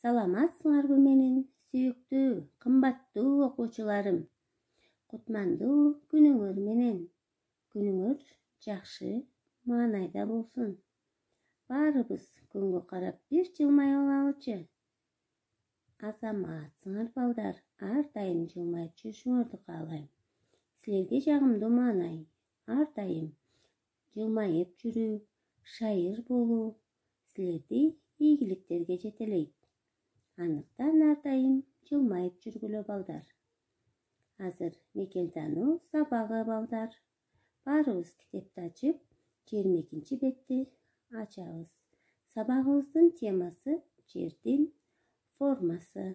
Саламатсыңарбы менин сүйүктүү, кымбаттуу окуучуларым. Кутмандуу күнүңөр менен. Күнүңөр жакшы, маанайда болсун. Баарыбыз күнгө карап бир жылмай алалычы. Азаматсыңар балдар, ар дайым жылмайып жүрүшүңөрдү каалайм. Силерге жагымдуу маанай, ар дайым жылмайып жүрүү, шайыр болуу силерди ийгиликтерге жетелейт. Андыктан ар дайым жылмайып жүргүлө балдар. Азыр мекен таануу сабагы балдар. Баарыбыз китепти ачып, 22 бетти ачабыз. Сабагыбыздын темасы жердин формасы.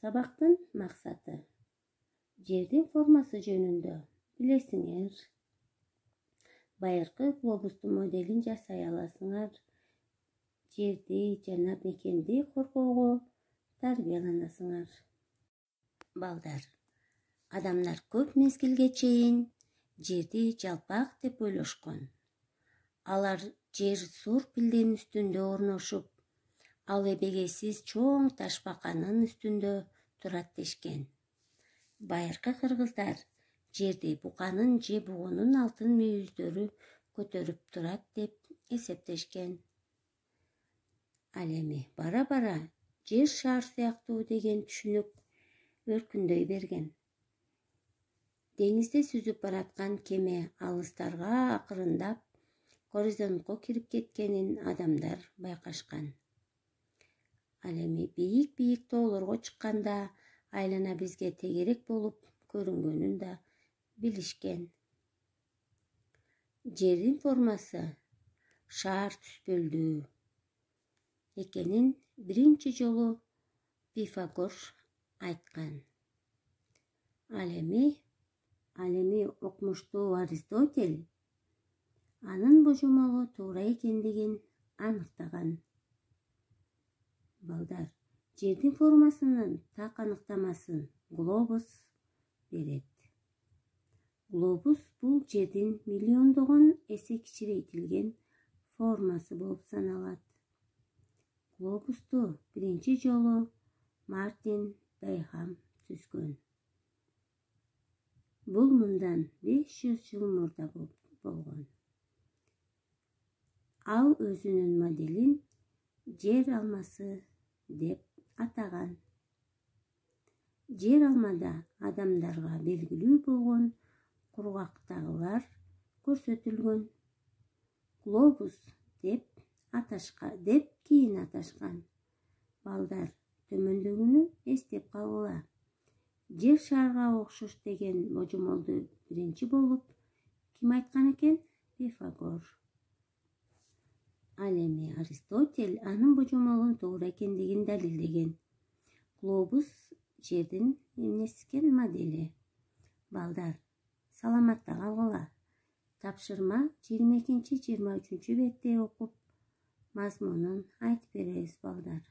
Сабактын максаты. Жердин формасы жөнүндө билесиңер. Байыркы глобустун моделин жасай аласыңар. Жерди жана мекенди коргоого тарбияланасыңар. Балдар, адамдар көп мезгилге чейин жерди жалпак деп ойлошкон. Алар жер сур пилденин үстүндө орношуп, ал эбегейсиз чоң ташбаканын үстүндө турат дешкен. Байыркы кыргыздар жерди буканын же бугунун алтын мүйүздөрү көтөрүп турат деп эсептешкен. Ал эми бара-бара жер шар сыяктуу деген түшүнүк өркүндөй берген. Деңизде сүзүп бараткан кеме алыстарга акырындап горизонтко кирип кеткенин адамдар байкашкан. Ал эми бийик тоолорго чыкканда айлана бизге тегерек болуп көрүнгөнүн да билишкен. Жердин формасы шаар түспөлдүү экенин биринчи жолу Пифагор айткан. Ал эми окумуштуу Аристотель анын божомолу туура экендигин аныктаган. Балдар, жердин формасынын так аныктамасын глобус берет. Глобус бул жердин миллиондогон эсе кичирейтилген формасы болуп саналат. Глобусту биринчи жолу Мартин Бейхам түзгөн. Бул мындан 500 жыл мурда болгон. Ал өзүнүн моделин жер алмасы деп атаган. Жер алмада адамдарга белгилүү болгон кургактагылар көрсөтүлгөн. Глобус деп кийин аташкан. Балдар, төмөндөгүнү эстеп калгыла. Жер шарга окшош деген божомолду биринчи болуп ким айткан экен? Пифагор. Ал эми Аристотель анын божомолунун туура экендигин далилдеген. Глобус жердин модели. Балдар, саламатта калгыла. Тапшырма 22-23 бетти окуп, мазмунун айтып беребиз балдар.